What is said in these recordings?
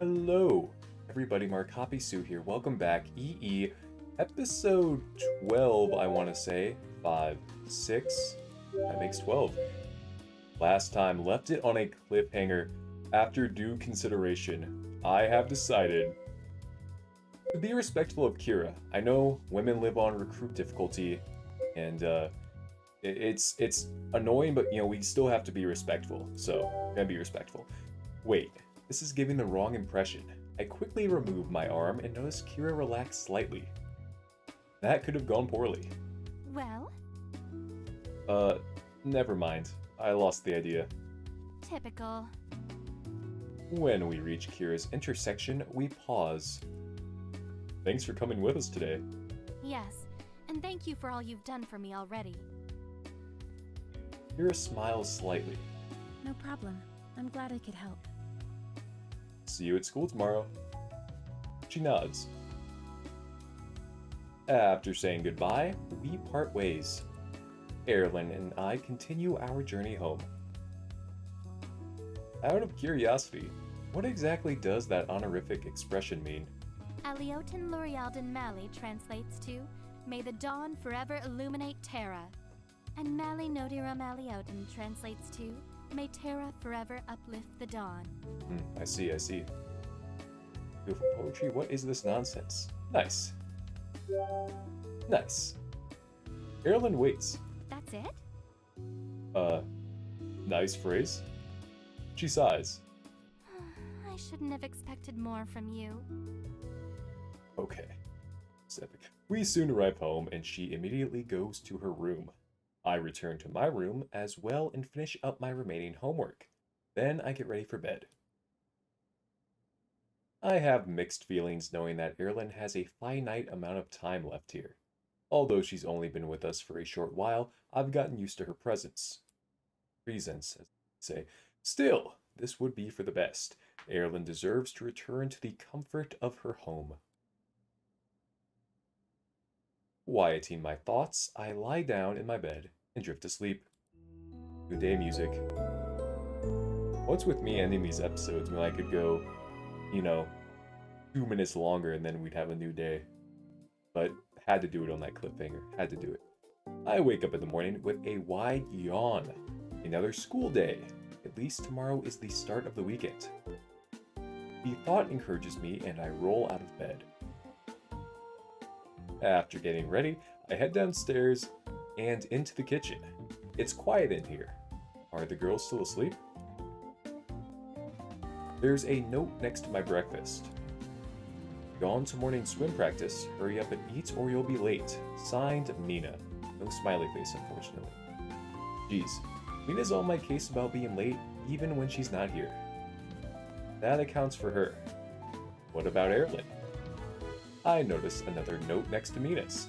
Hello, everybody. Mark here. Welcome back. EE, episode 12, I want to say. 5, 6, that makes 12. Last time, left it on a cliffhanger. After due consideration, I have decided to be respectful of Kira. I know women live on recruit difficulty, and it's annoying, but we still have to be respectful. So, I'm gonna be respectful. Wait. This is giving the wrong impression. I quickly removed my arm and noticed Kira relax slightly. That could have gone poorly. Well? Never mind. I lost the idea. Typical. When we reach Kira's intersection, we pause. Thanks for coming with us today. Yes, and thank you for all you've done for me already. Kira smiles slightly. No problem. I'm glad I could help. See you at school tomorrow. She nods. After saying goodbye, we part ways. Erlen and I continue our journey home. Out of curiosity, what exactly does that honorific expression mean? Aliotin Lorialden Mali translates to, May the dawn forever illuminate Terra. And Mali Nodira Maliotin translates to, May Terra forever uplift the dawn. I see. Beautiful poetry, what is this nonsense? Nice. Erlen waits. That's it? Nice phrase. She sighs. I shouldn't have expected more from you. Okay. It's epic. We soon arrive home, and she immediately goes to her room. I return to my room as well and finish up my remaining homework. Then I get ready for bed. I have mixed feelings knowing that Erlen has a finite amount of time left here. Although she's only been with us for a short while, I've gotten used to her presence. Presence, as they say. Still, this would be for the best. Erlen deserves to return to the comfort of her home. Quieting my thoughts, I lie down in my bed and drift to sleep. Good day, music. What's with me ending these episodes when I could go, 2 minutes longer and then we'd have a new day? But had to do it on that cliffhanger. Had to do it. I wake up in the morning with a wide yawn. Another school day. At least tomorrow is the start of the weekend. The thought encourages me and I roll out of bed. After getting ready, I head downstairs and into the kitchen. It's quiet in here. Are the girls still asleep? There's a note next to my breakfast. Gone to morning swim practice. Hurry up and eat or you'll be late. Signed, Mina. No smiley face, unfortunately. Jeez, Mina's on my case about being late even when she's not here. That accounts for her. What about Erlen? I notice another note next to Mina's.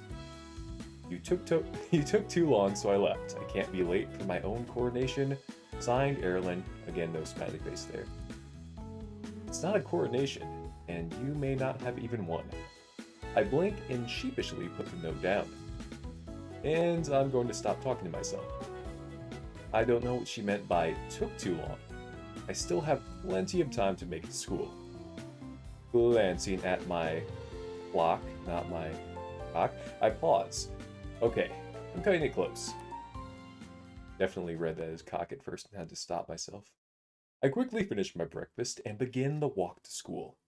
You took too long, so I left. I can't be late for my own coronation. Signed, Erlen. Again, no smiley face there. It's not a coronation, and you may not have even won. I blink and sheepishly put the note down. And I'm going to stop talking to myself. I don't know what she meant by took too long. I still have plenty of time to make it to school. Glancing at my clock, not my cock, I pause. Okay, I'm cutting it close. Definitely read that as cock at first and had to stop myself. I quickly finish my breakfast and begin the walk to school.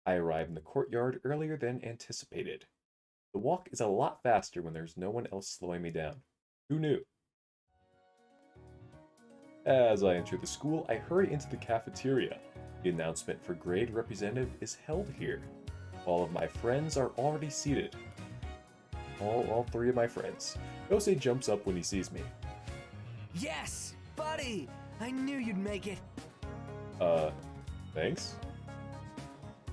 I arrive in the courtyard earlier than anticipated. The walk is a lot faster when there's no one else slowing me down. Who knew? As I enter the school, I hurry into the cafeteria. The announcement for grade representative is held here. All of my friends are already seated. All 3 of my friends. Yosei jumps up when he sees me. Yes, buddy! I knew you'd make it. Thanks?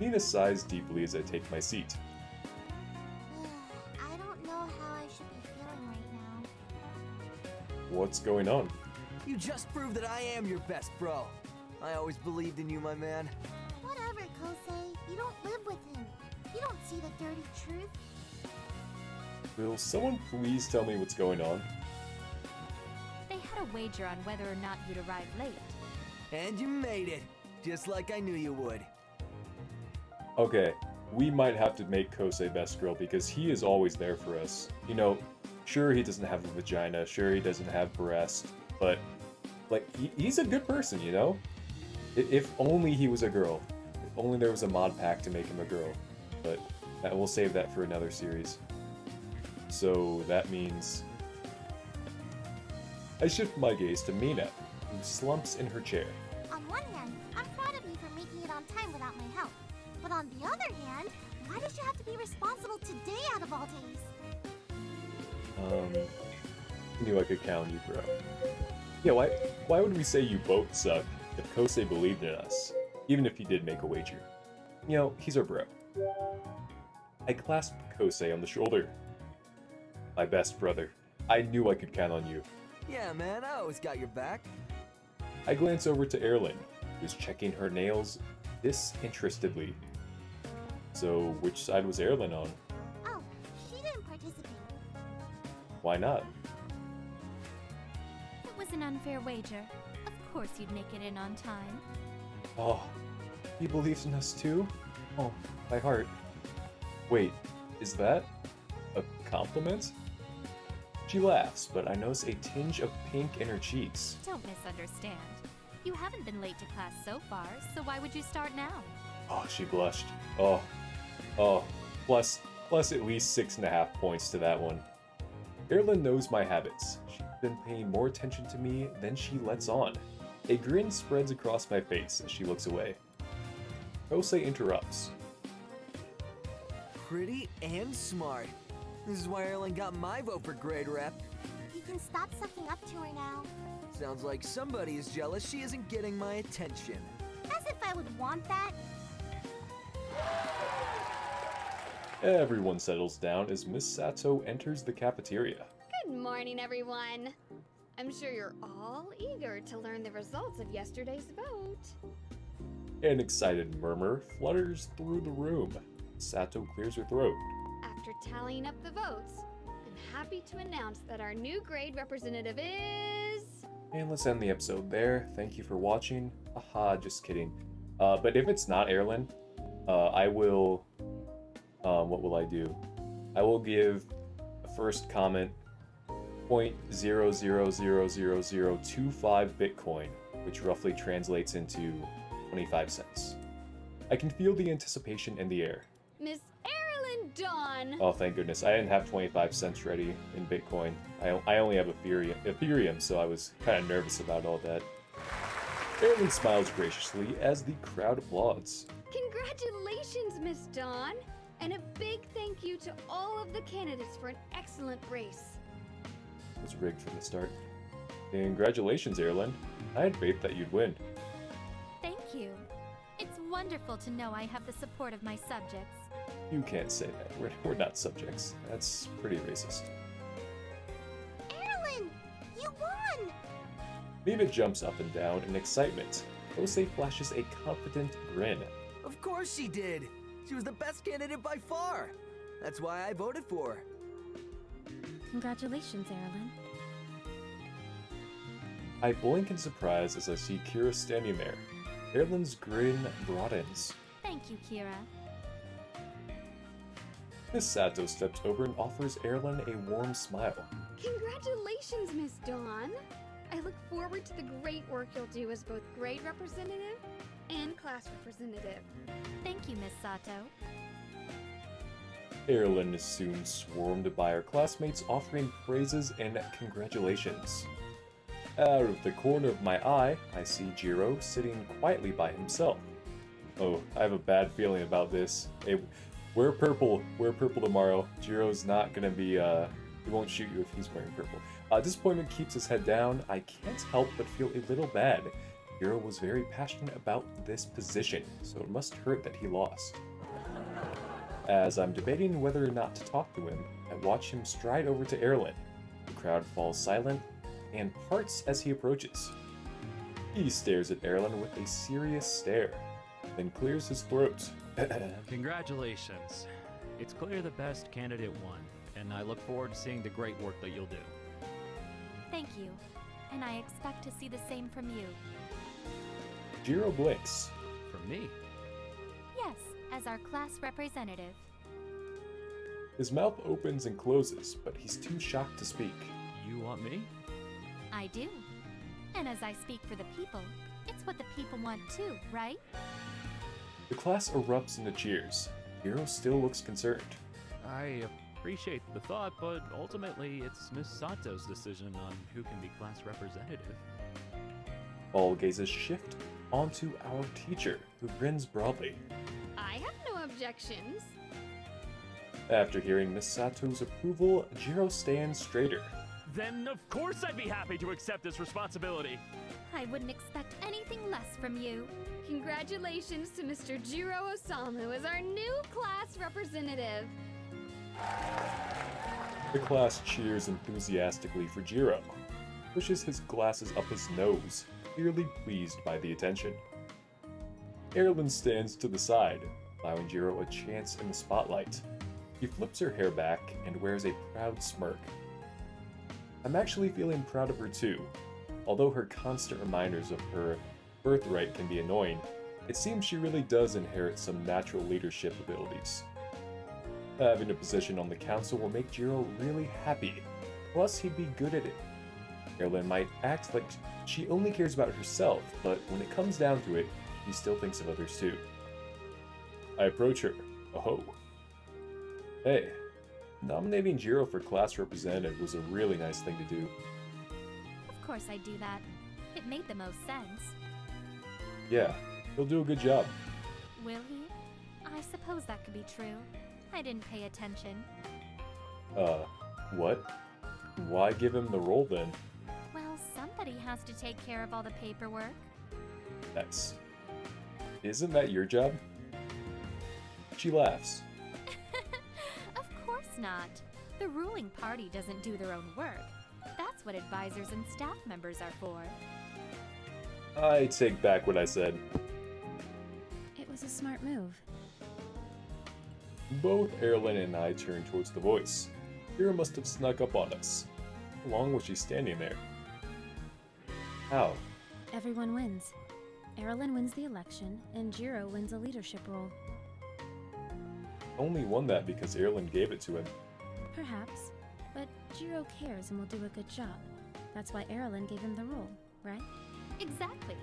Nina sighs deeply as I take my seat. I don't know how I should be feeling right now. What's going on? You just proved that I am your best bro. I always believed in you, my man. Whatever, Kosei. You don't live with him. You don't see the dirty truth. Will someone please tell me what's going on? They had a wager on whether or not you'd arrive late. And you made it, just like I knew you would. Okay, we might have to make Kosei best girl because he is always there for us. You know, sure he doesn't have a vagina, sure he doesn't have breast, but like he's a good person, you know? If only he was a girl. If only there was a mod pack to make him a girl. But we'll save that for another series. So that means I shift my gaze to Mina, who slumps in her chair. On one hand, I'm proud of you for making it on time without my help. But on the other hand, why did you have to be responsible today out of all days? Knew I could count on you, bro. Yeah, why would we say you both suck if Kosei believed in us, even if he did make a wager? You know, he's our bro. I clasped Kosei on the shoulder. My best brother. I knew I could count on you. Yeah, man, I always got your back. I glance over to Erlyn, who's checking her nails disinterestedly. So, which side was Erlyn on? Oh, she didn't participate. Why not? It was an unfair wager. Of course you'd make it in on time. Oh, he believes in us too? Oh, my heart. Wait, is that a compliment? She laughs, but I notice a tinge of pink in her cheeks. Don't misunderstand. You haven't been late to class so far, so why would you start now? Oh, she blushed. Oh, plus at least 6.5 points to that one. Erlyn knows my habits. She's been paying more attention to me than she lets on. A grin spreads across my face as she looks away. Kosei interrupts. Pretty and smart. This is why Erlen got my vote for grade rep. You can stop sucking up to her now. Sounds like somebody is jealous she isn't getting my attention. As if I would want that. Everyone settles down as Miss Sato enters the cafeteria. Good morning, everyone. I'm sure you're all eager to learn the results of yesterday's vote. An excited murmur flutters through the room. Sato clears her throat. After tallying up the votes, I'm happy to announce that our new grade representative is... And let's end the episode there. Thank you for watching. Haha, just kidding. But if it's not Erlyn, I will... what will I do? I will give a first comment 0.000025 Bitcoin, which roughly translates into 25 cents. I can feel the anticipation in the air. Miss Erilyn Dawn. Oh, thank goodness. I didn't have 25 cents ready in Bitcoin. I only have Ethereum, so I was kind of nervous about all that. Erlyn smiles graciously as the crowd applauds. Congratulations, Miss Dawn. And a big thank you to all of the candidates for an excellent race. It was rigged from the start. Congratulations, Erlyn. I had faith that you'd win. Thank you. It's wonderful to know I have the support of my subjects. You can't say that. We're not subjects. That's pretty racist. Erlen, you won! Mina jumps up and down in excitement. Kosei flashes a confident grin. Of course she did. She was the best candidate by far. That's why I voted for her. Congratulations, Erlen. I blink in surprise as I see Kira standing there. Erlyn's grin broadens. Thank you, Kira. Miss Sato steps over and offers Erlyn a warm smile. Congratulations, Miss Dawn. I look forward to the great work you'll do as both grade representative and class representative. Thank you, Miss Sato. Erlyn is soon swarmed by her classmates offering praises and congratulations. Out of the corner of my eye, I see Jiro sitting quietly by himself. Oh, I have a bad feeling about this. Hey, wear purple tomorrow. Jiro's not gonna be, he won't shoot you if he's wearing purple. Disappointment keeps his head down. I can't help but feel a little bad. Jiro was very passionate about this position, so it must hurt that he lost. As I'm debating whether or not to talk to him, I watch him stride over to Erlyn. The crowd falls silent and parts as he approaches. He stares at Erlyn with a serious stare, then clears his throat. Congratulations. It's clear the best candidate won, and I look forward to seeing the great work that you'll do. Thank you. And I expect to see the same from you. Jiro blinks. From me? Yes, as our class representative. His mouth opens and closes, but he's too shocked to speak. You want me? I do. And as I speak for the people, it's what the people want too, right? The class erupts into cheers. Jiro still looks concerned. I appreciate the thought, but ultimately it's Miss Sato's decision on who can be class representative. All gazes shift onto our teacher, who grins broadly. I have no objections. After hearing Miss Sato's approval, Jiro stands straighter. Then of course I'd be happy to accept this responsibility. I wouldn't expect anything less from you. Congratulations to Mr. Jiro Osamu as our new class representative. The class cheers enthusiastically for Jiro. Pushes his glasses up his nose, clearly pleased by the attention. Erilyn stands to the side, allowing Jiro a chance in the spotlight. She flips her hair back and wears a proud smirk. I'm actually feeling proud of her too. Although her constant reminders of her birthright can be annoying, it seems she really does inherit some natural leadership abilities. Having a position on the council will make Jiro really happy, plus he'd be good at it. Erilyn might act like she only cares about herself, but when it comes down to it, he still thinks of others too. I approach her. Oh. Hey, nominating Jiro for class representative was a really nice thing to do. Of course I'd do that. It made the most sense. Yeah, he'll do a good job. Will he? I suppose that could be true. I didn't pay attention. What? Why give him the role then? Well, somebody has to take care of all the paperwork. Nice. Isn't that your job? She laughs. Of course not. The ruling party doesn't do their own work. That's what advisors and staff members are for. I take back what I said. It was a smart move. Both Erilyn and I turn towards the voice. Jiro must have snuck up on us. How long was she standing there? How? Everyone wins. Erilyn wins the election, and Jiro wins a leadership role. Only won that because Erilyn gave it to him. Perhaps. But Jiro cares and will do a good job. That's why Erilyn gave him the role, right? Exactly.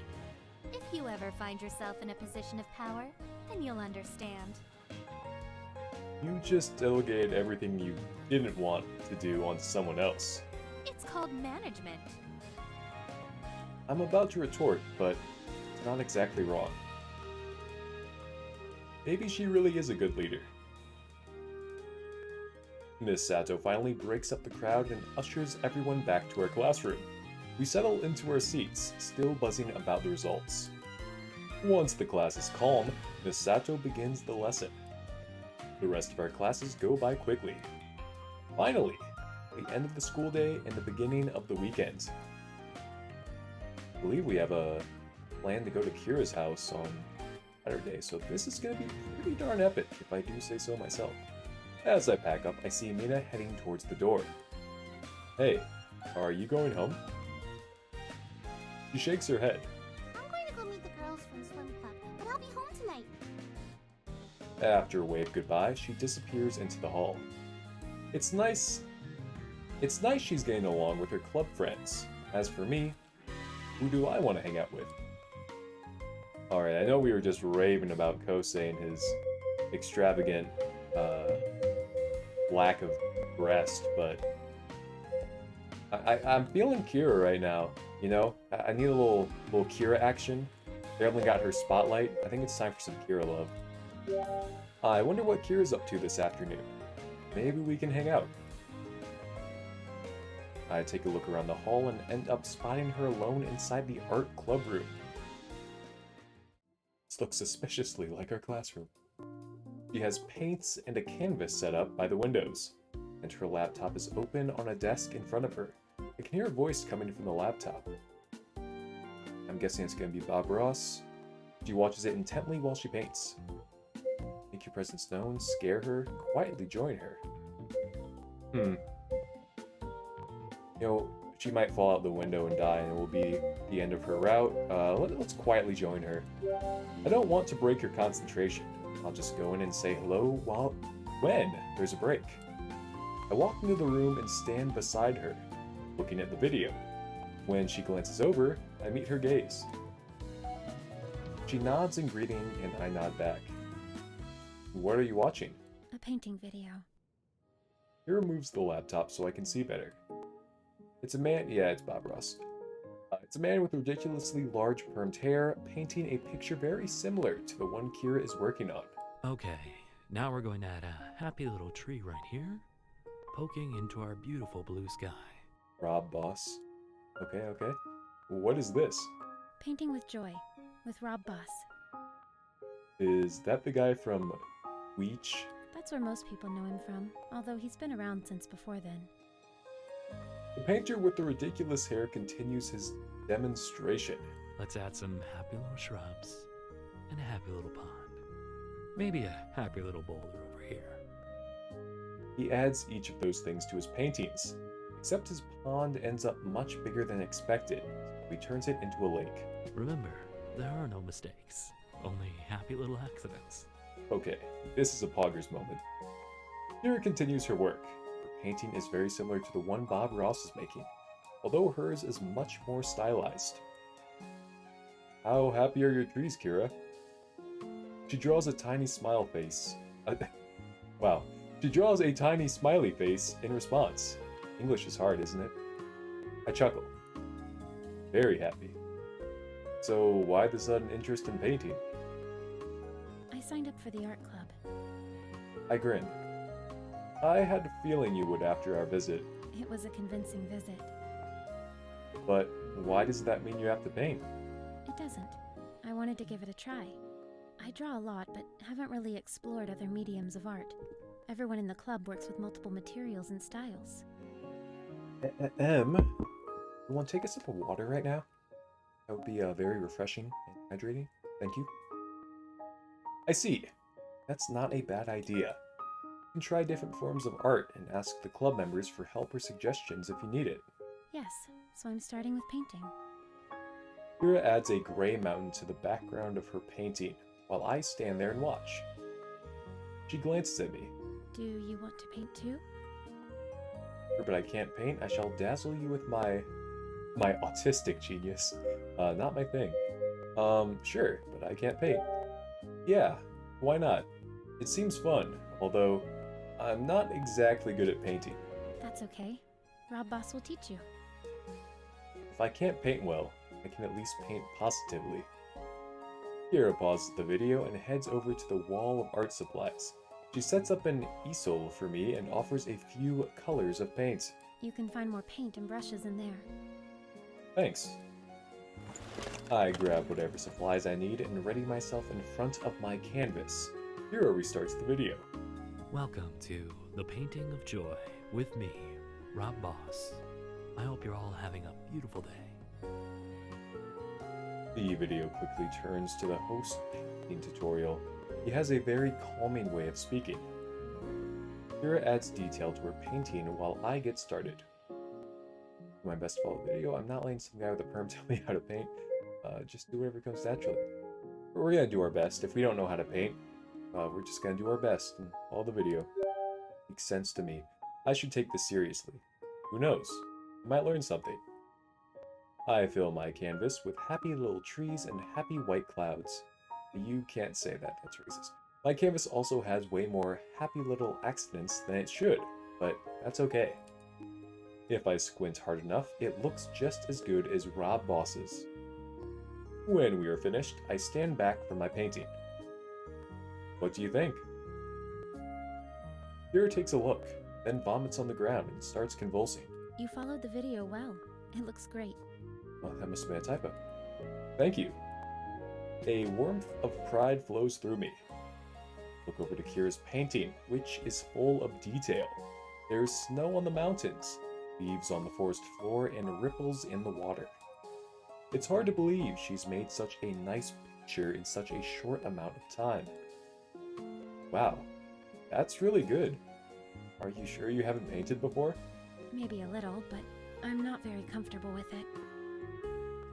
If you ever find yourself in a position of power, then you'll understand. You just delegated everything you didn't want to do onto someone else. It's called management. I'm about to retort, but it's not exactly wrong. Maybe she really is a good leader. Miss Sato finally breaks up the crowd and ushers everyone back to our classroom. We settle into our seats, still buzzing about the results. Once the class is calm, Miss Sato begins the lesson. The rest of our classes go by quickly. Finally, the end of the school day and the beginning of the weekend. I believe we have a plan to go to Kira's house on Saturday, so this is going to be pretty darn epic, if I do say so myself. As I pack up, I see Mina heading towards the door. Hey, are you going home? She shakes her head. I'm going to go meet the girls from swim club, but I'll be home tonight. After a wave goodbye, she disappears into the hall. It's nice she's getting along with her club friends. As for me, who do I want to hang out with? Alright, I know we were just raving about Kosei and his extravagant lack of breast, but I'm feeling Kira right now, you know? I need a little Kira action. Erilyn got her spotlight. I think it's time for some Kira love. I wonder what Kira's up to this afternoon. Maybe we can hang out. I take a look around the hall and end up spotting her alone inside the art club room. This looks suspiciously like our classroom. She has paints and a canvas set up by the windows, and her laptop is open on a desk in front of her. I can hear a voice coming from the laptop. I'm guessing it's going to be Bob Ross. She watches it intently while she paints. Make your presence known, scare her, quietly join her. You know, she might fall out the window and die, and it will be the end of her route. Let's quietly join her. I don't want to break her concentration. I'll just go in and say hello when there's a break. I walk into the room and stand beside her, looking at the video. When she glances over, I meet her gaze. She nods in greeting and I nod back. What are you watching? A painting video. Kira moves the laptop so I can see better. It's a man, yeah, it's Bob Ross. It's a man with ridiculously large permed hair, painting a picture very similar to the one Kira is working on. Okay, now we're going to add a happy little tree right here, poking into our beautiful blue sky. Rob Boss. Okay. What is this? Painting with Joy, with Rob Boss. Is that the guy from Weech? That's where most people know him from, although he's been around since before then. The painter with the ridiculous hair continues his demonstration. Let's add some happy little shrubs and a happy little pond. Maybe a happy little boulder over here. He adds each of those things to his paintings, except his pond ends up much bigger than expected, so he turns it into a lake. Remember, there are no mistakes, only happy little accidents. Okay, this is a Poggers moment. Kira continues her work. Her painting is very similar to the one Bob Ross is making, although hers is much more stylized. How happy are your trees, Kira? She draws a tiny smile face. Wow. She draws a tiny smiley face in response. English is hard, isn't it? I chuckle. Very happy. So why the sudden interest in painting? I signed up for the art club. I grin. I had a feeling you would after our visit. It was a convincing visit. But why does that mean you have to paint? It doesn't. I wanted to give it a try. I draw a lot, but haven't really explored other mediums of art. Everyone in the club works with multiple materials and styles. You want to take a sip of water right now? That would be very refreshing and hydrating. Thank you. I see. That's not a bad idea. You can try different forms of art and ask the club members for help or suggestions if you need it. Yes, so I'm starting with painting. Kira adds a gray mountain to the background of her painting, while I stand there and watch. She glances at me. Do you want to paint too? But I can't paint. I shall dazzle you with my autistic genius. Not my thing. Sure, but I can't paint. Yeah, why not? It seems fun, although I'm not exactly good at painting. That's okay. Rob Boss will teach you. If I can't paint well, I can at least paint positively. Kira pauses the video and heads over to the wall of art supplies. She sets up an easel for me and offers a few colors of paint. You can find more paint and brushes in there. Thanks. I grab whatever supplies I need and ready myself in front of my canvas. Kira restarts the video. Welcome to The Painting of Joy with me, Rob Boss. I hope you're all having a beautiful day. The video quickly turns to the host painting tutorial. He has a very calming way of speaking. Kira adds detail to her painting while I get started. For my best follow video, I'm not letting some guy with a perm tell me how to paint. Just do whatever comes naturally. But we're gonna do our best. If we don't know how to paint, we're just gonna do our best and follow the video. Makes sense to me. I should take this seriously. Who knows? I might learn something. I fill my canvas with happy little trees and happy white clouds. You can't say that, that's racist. My canvas also has way more happy little accidents than it should, but that's okay. If I squint hard enough, it looks just as good as Rob Boss's. When we are finished, I stand back from my painting. What do you think? Kira takes a look, then vomits on the ground and starts convulsing. You followed the video well. It looks great. Well, that must have been a typo. Thank you. A warmth of pride flows through me. Look over to Kira's painting, which is full of detail. There's snow on the mountains, leaves on the forest floor, and ripples in the water. It's hard to believe she's made such a nice picture in such a short amount of time. Wow, that's really good. Are you sure you haven't painted before? Maybe a little, but I'm not very comfortable with it.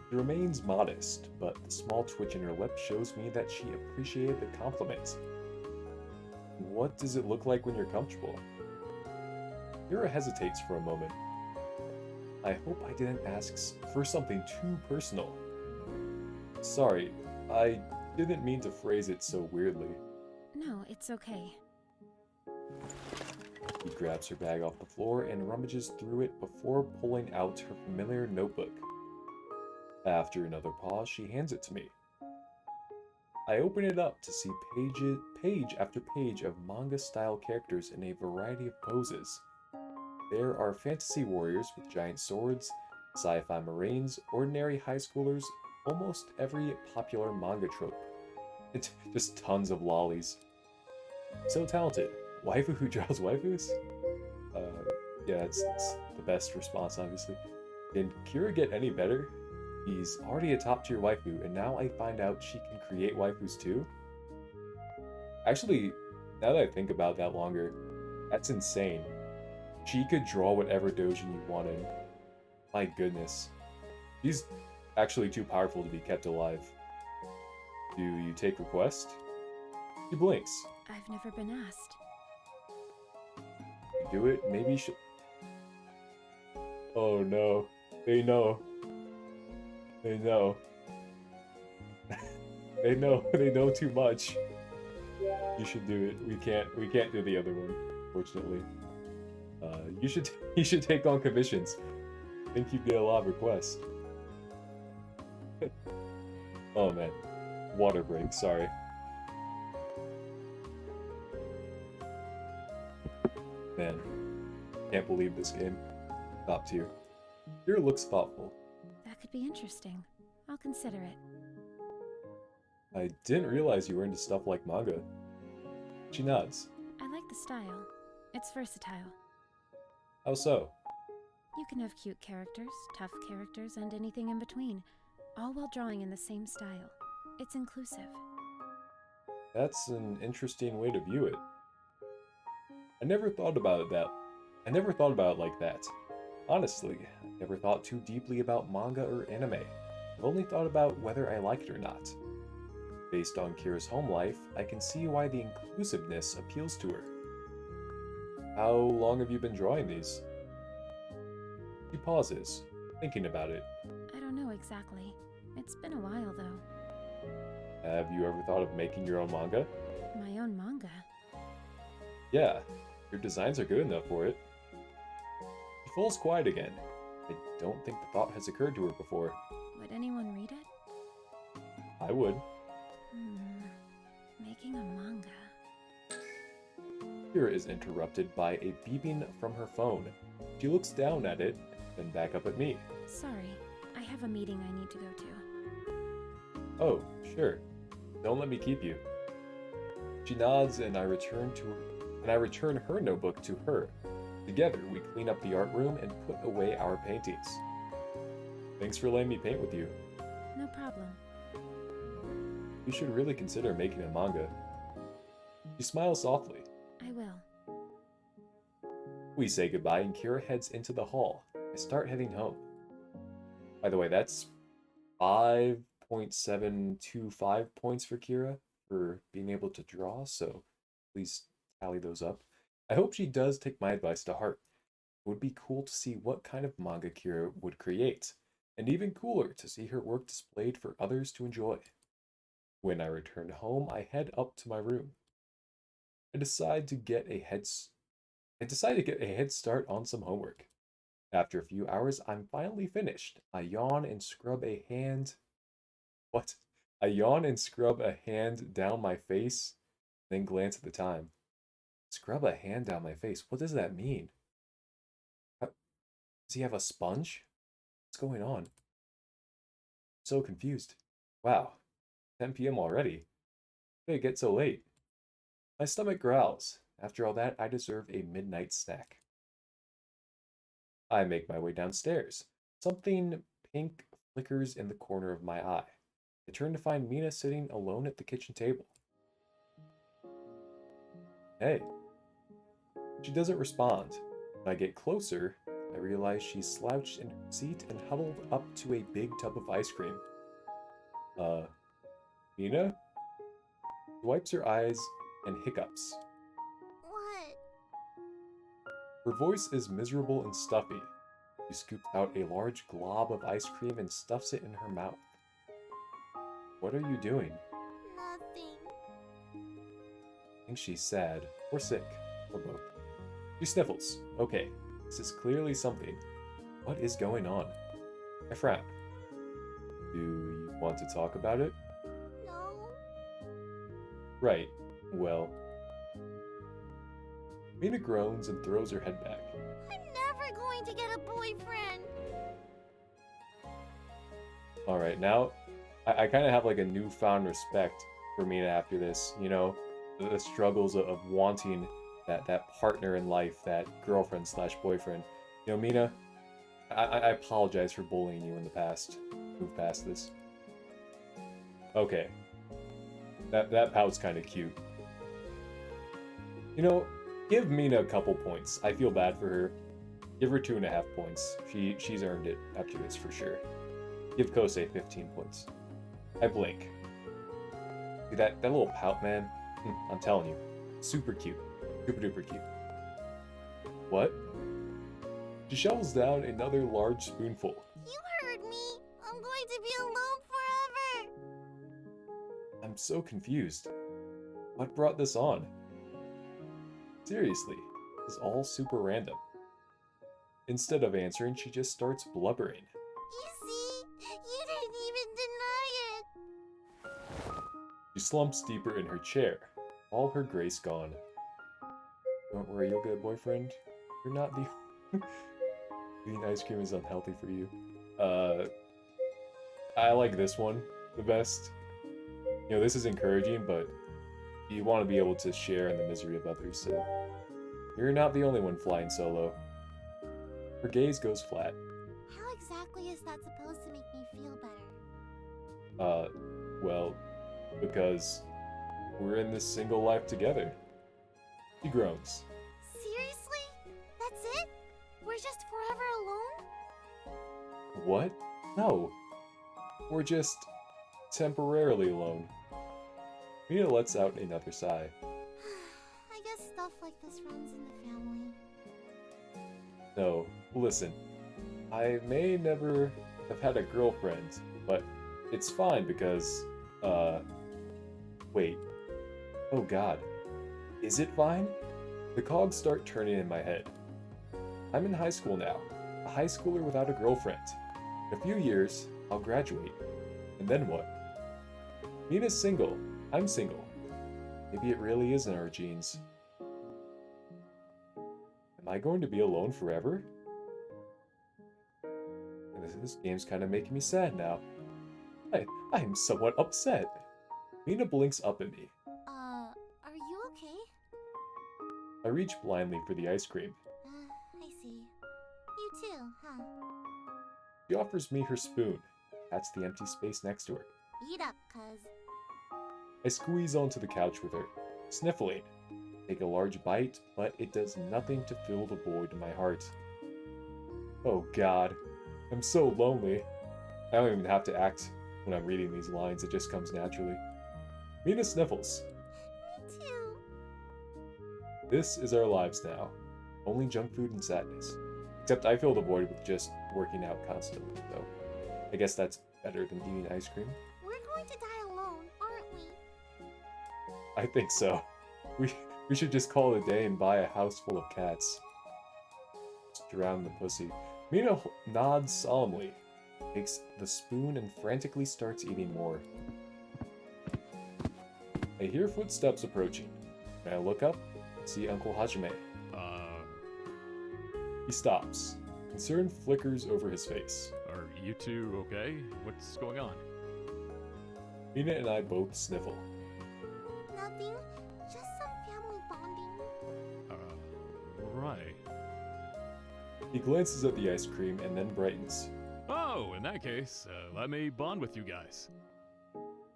She remains modest, but the small twitch in her lip shows me that she appreciated the compliment. What does it look like when you're comfortable? Kira hesitates for a moment. I hope I didn't ask for something too personal. Sorry, I didn't mean to phrase it so weirdly. No, it's okay. He grabs her bag off the floor and rummages through it before pulling out her familiar notebook. After another pause, she hands it to me. I open it up to see page after page of manga-style characters in a variety of poses. There are fantasy warriors with giant swords, sci-fi marines, ordinary high schoolers, almost every popular manga trope. It's just tons of lollies. So talented. Waifu who draws waifus? Yeah, it's the best response, obviously. Can Kira get any better? He's already a top-tier waifu, and now I find out she can create waifus too? Actually, now that I think about that longer, that's insane. She could draw whatever doujin you wanted. My goodness. She's actually too powerful to be kept alive. Do you take request? She blinks. I've never been asked. You do it, maybe she'll... Oh no. They know. They know. They know too much. You should do it. We can't do the other one, fortunately. You should take on commissions. I think you'd get a lot of requests. Oh man. Water break, sorry. Man. Can't believe this game. Top tier. Kira looks thoughtful. That could be interesting. I'll consider it. I didn't realize you were into stuff like manga. She nods. I like the style. It's versatile. How so? You can have cute characters, tough characters, and anything in between, all while drawing in the same style. It's inclusive. That's an interesting way to view it. I never thought about it like that. Honestly, I never thought too deeply about manga or anime. I've only thought about whether I like it or not. Based on Kira's home life, I can see why the inclusiveness appeals to her. How long have you been drawing these? She pauses, thinking about it. I don't know exactly. It's been a while, though. Have you ever thought of making your own manga? My own manga? Yeah, your designs are good enough for it. She falls quiet again. I don't think the thought has occurred to her before. Would anyone read it? I would. Making a manga. Kira is interrupted by a beeping from her phone. She looks down at it, then back up at me. Sorry, I have a meeting I need to go to. Oh, sure. Don't let me keep you. She nods and I return her notebook to her. Together, we clean up the art room and put away our paintings. Thanks for letting me paint with you. No problem. You should really consider making a manga. She smiles softly. I will. We say goodbye and Kira heads into the hall. I start heading home. By the way, that's 5.725 points for Kira for being able to draw, so please tally those up. I hope she does take my advice to heart. It would be cool to see what kind of manga Kira would create, and even cooler to see her work displayed for others to enjoy. When I return home, I head up to my room. I decide to get a head start on some homework. After a few hours, I'm finally finished. I yawn and scrub a hand. What? I yawn and scrub a hand down my face, then glance at the time. Scrub a hand down my face? What does that mean? Does he have a sponge? What's going on? I'm so confused. Wow, 10 p.m. already. How did it get so late? My stomach growls. After all that, I deserve a midnight snack. I make my way downstairs. Something pink flickers in the corner of my eye. I turn to find Mina sitting alone at the kitchen table. Hey. She doesn't respond. When I get closer, I realize she's slouched in her seat and huddled up to a big tub of ice cream. Mina? She wipes her eyes and hiccups. Her voice is miserable and stuffy. She scoops out a large glob of ice cream and stuffs it in her mouth. What are you doing? Nothing. I think she's sad, or sick, or both. She sniffles. Okay, this is clearly something. What is going on? I frown. Do you want to talk about it? No. Right, well. Mina groans and throws her head back. I'm never going to get a boyfriend. Alright, now, I kind of have like a newfound respect for Mina after this, you know? The struggles of wanting that partner in life, that girlfriend slash boyfriend. You know, Mina, I apologize for bullying you in the past. Move past this. Okay. That Pout's kind of cute. You know, give Mina a couple points. I feel bad for her. Give her 2.5 points. She's earned it after this for sure. Give Kosei 15 points. I blink. See that little Pout, man? I'm telling you. Super cute. Super duper cute. What? She shovels down another large spoonful. You heard me. I'm going to be alone forever. I'm so confused. What brought this on? Seriously, it's all super random. Instead of answering, she just starts blubbering. You see? You didn't even deny it. She slumps deeper in her chair, all her grace gone. Don't worry, you'll get a boyfriend. You're not the... Eating ice cream is unhealthy for you. I like this one the best. You know, this is encouraging, but you want to be able to share in the misery of others, so... You're not the only one flying solo. Her gaze goes flat. How exactly is that supposed to make me feel better? Well, because we're in this single life together. She groans. Seriously? That's it? We're just forever alone? What? No. We're just temporarily alone. Mina lets out another sigh. I guess stuff like this runs in the family. No, listen. I may never have had a girlfriend, but it's fine because, wait. Oh god. Is it fine? The cogs start turning in my head. I'm in high school now. A high schooler without a girlfriend. In a few years, I'll graduate. And then what? Mina's single. I'm single. Maybe it really is in our genes. Am I going to be alone forever? And this game's kind of making me sad now. I am somewhat upset. Mina blinks up at me. Are you okay? I reach blindly for the ice cream. I see. You too, huh? She offers me her spoon. That's the empty space next to her. Eat up, cuz. I squeeze onto the couch with her, sniffling. Take a large bite, but it does nothing to fill the void in my heart. Oh god, I'm so lonely. I don't even have to act when I'm reading these lines, it just comes naturally. Mina sniffles. Me too. This is our lives now. Only junk food and sadness. Except I fill the void with just working out constantly, so I guess that's better than eating ice cream. We're going to die alone, aren't we? I think so. We should just call it a day and buy a house full of cats. Just drown the pussy. Mina nods solemnly, takes the spoon and frantically starts eating more. I hear footsteps approaching. When I look up, I see Uncle Hajime. He stops. Concern flickers over his face. Are you two okay? What's going on? Mina and I both sniffle. Nothing. Just some family bonding. Right. He glances at the ice cream and then brightens. Oh, in that case, let me bond with you guys.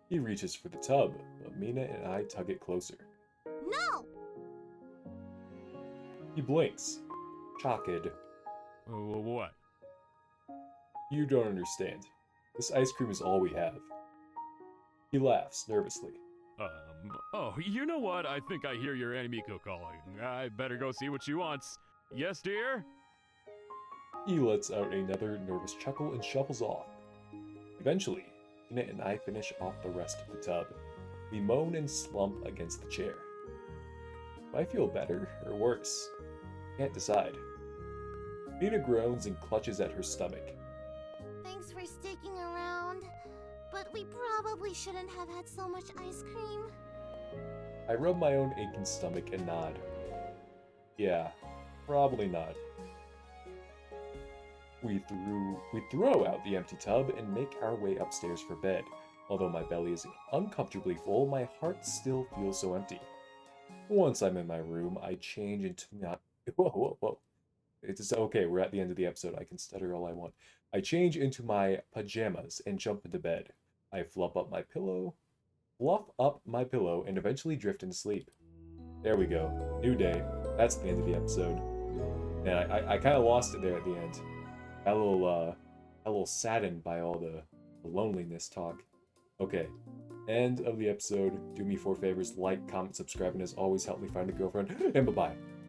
He reaches for the tub, but Mina and I tug it closer. No! He blinks. Shocked. What? You don't understand. This ice cream is all we have. He laughs nervously. Oh, you know what? I think I hear your Animiko calling. I better go see what she wants. Yes, dear? He lets out another nervous chuckle and shuffles off. Eventually, Mina and I finish off the rest of the tub. We moan and slump against the chair. Do I feel better or worse? Can't decide. Mina groans and clutches at her stomach. Thanks for sticking around, but we probably shouldn't have had so much ice cream. I rub my own aching stomach and nod. Yeah, probably not. We throw out the empty tub and make our way upstairs for bed. Although my belly is uncomfortably full, my heart still feels so empty. Once I'm in my room, I change into not. Whoa. It's okay, we're at the end of the episode. I can stutter all I want. I change into my pajamas and jump into bed. I fluff up my pillow, and eventually drift into sleep. There we go. New day. That's the end of the episode. And I kind of lost it there at the end. Got a little saddened by all the loneliness talk. Okay. End of the episode. Do me 4 favors. Like, comment, subscribe, and as always, help me find a girlfriend. And bye-bye.